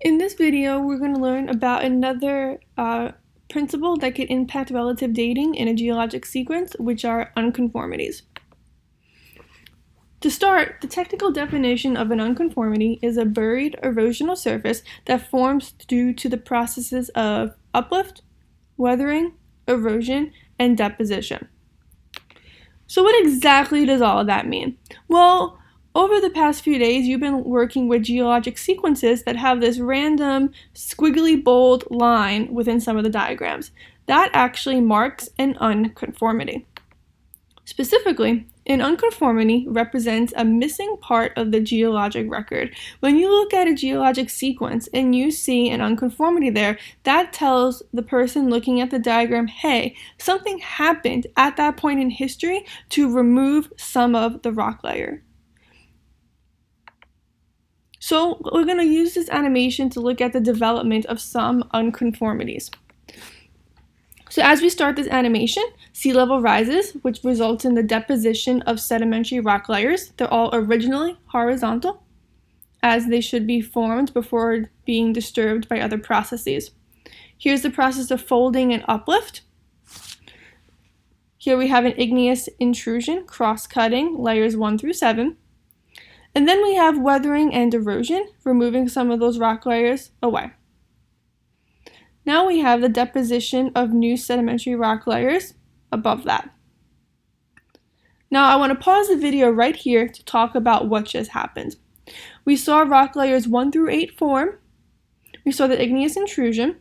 In this video, we're going to learn about another principle that could impact relative dating in a geologic sequence, which are unconformities. To start, the technical definition of an unconformity is a buried erosional surface that forms due to the processes of uplift, weathering, erosion, and deposition. So what exactly does all of that mean? Well, over the past few days, you've been working with geologic sequences that have this random squiggly bold line within some of the diagrams. That actually marks an unconformity. Specifically, an unconformity represents a missing part of the geologic record. When you look at a geologic sequence and you see an unconformity there, that tells the person looking at the diagram, hey, something happened at that point in history to remove some of the rock layer. So we're going to use this animation to look at the development of some unconformities. So as we start this animation, sea level rises, which results in the deposition of sedimentary rock layers. They're all originally horizontal, as they should be formed before being disturbed by other processes. Here's the process of folding and uplift. Here we have an igneous intrusion, cross-cutting layers 1 through 7. And then we have weathering and erosion, removing some of those rock layers away. Now we have the deposition of new sedimentary rock layers above that. Now I want to pause the video right here to talk about what just happened. We saw rock layers 1 through 8 form, we saw the igneous intrusion,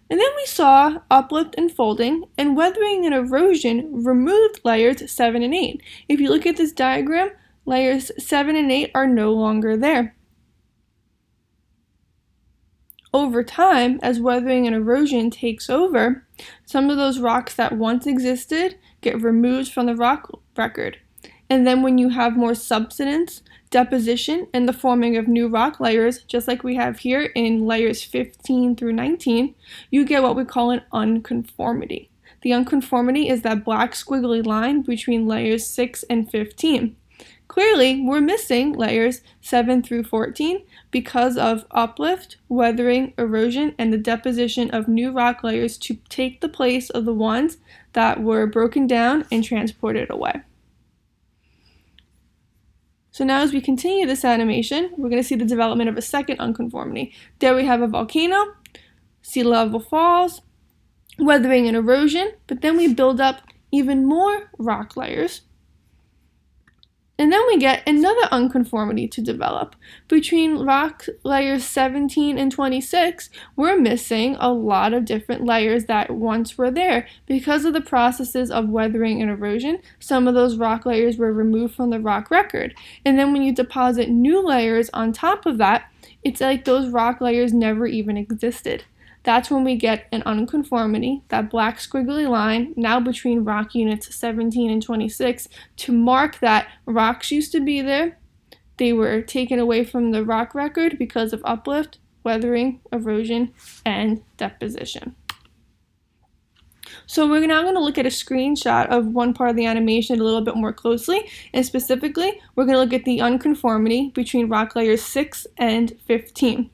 and then we saw uplift and folding, and weathering and erosion removed layers 7 and 8. If you look at this diagram, layers 7 and 8 are no longer there. Over time, as weathering and erosion takes over, some of those rocks that once existed get removed from the rock record. And then when you have more subsidence, deposition, and the forming of new rock layers, just like we have here in layers 15 through 19, you get what we call an unconformity. The unconformity is that black squiggly line between layers 6 and 15. Clearly, we're missing layers 7 through 14 because of uplift, weathering, erosion, and the deposition of new rock layers to take the place of the ones that were broken down and transported away. So now as we continue this animation, we're going to see the development of a second unconformity. There we have a volcano, sea level falls, weathering and erosion, but then we build up even more rock layers. And then we get another unconformity to develop. Between rock layers 17 and 26, we're missing a lot of different layers that once were there. Because of the processes of weathering and erosion, some of those rock layers were removed from the rock record. And then when you deposit new layers on top of that, it's like those rock layers never even existed. That's when we get an unconformity, that black squiggly line, now between rock units 17 and 26, to mark that rocks used to be there. They were taken away from the rock record because of uplift, weathering, erosion, and deposition. So we're now going to look at a screenshot of one part of the animation a little bit more closely, and specifically, we're going to look at the unconformity between rock layers 6 and 15.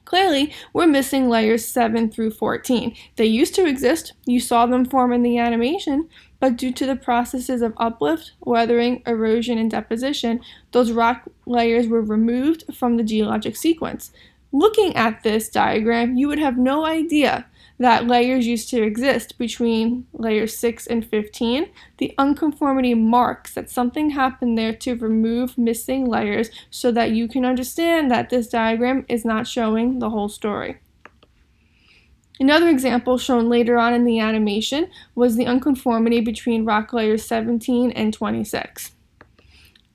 Clearly, we're missing layers 7 through 14. They used to exist, you saw them form in the animation, but due to the processes of uplift, weathering, erosion, and deposition, those rock layers were removed from the geologic sequence. Looking at this diagram, you would have no idea that layers used to exist between layers 6 and 15. The unconformity marks that something happened there to remove missing layers so that you can understand that this diagram is not showing the whole story. Another example shown later on in the animation was the unconformity between rock layers 17 and 26.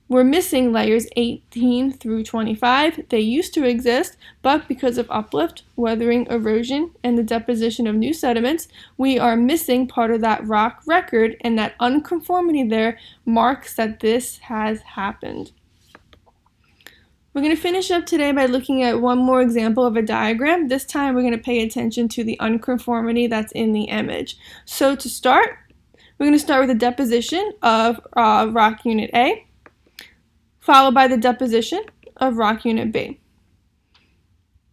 We're missing layers 18 through 25. They used to exist, but because of uplift, weathering, erosion, and the deposition of new sediments, we are missing part of that rock record, and that unconformity there marks that this has happened. We're going to finish up today by looking at one more example of a diagram. This time we're going to pay attention to the unconformity that's in the image. So to start, we're going to start with the deposition of rock unit A, followed by the deposition of rock unit B.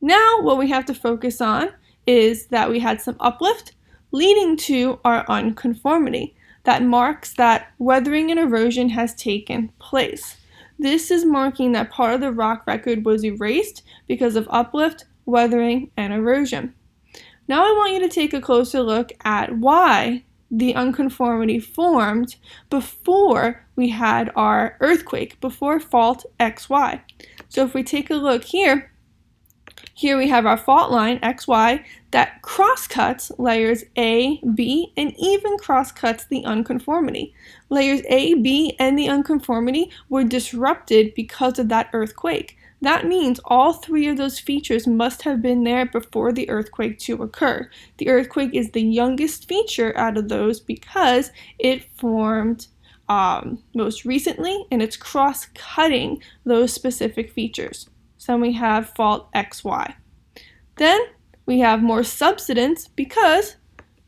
Now what we have to focus on is that we had some uplift leading to our unconformity. That marks that weathering and erosion has taken place. This is marking that part of the rock record was erased because of uplift, weathering, and erosion. Now I want you to take a closer look at why the unconformity formed before we had our earthquake, before fault XY. So if we take a look here, we have our fault line, XY, that crosscuts layers A, B, and even crosscuts the unconformity. Layers A, B, and the unconformity were disrupted because of that earthquake. That means all three of those features must have been there before the earthquake to occur. The earthquake is the youngest feature out of those because it formed most recently, and it's cross-cutting those specific features. So we have fault XY. Then we have more subsidence because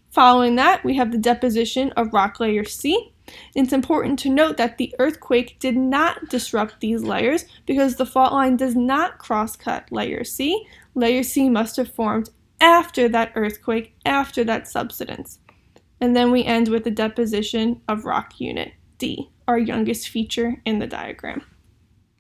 following that we have the deposition of rock layer C. It's important to note that the earthquake did not disrupt these layers because the fault line does not cross-cut layer C. Layer C must have formed after that earthquake, after that subsidence. And then we end with the deposition of rock unit D, our youngest feature in the diagram.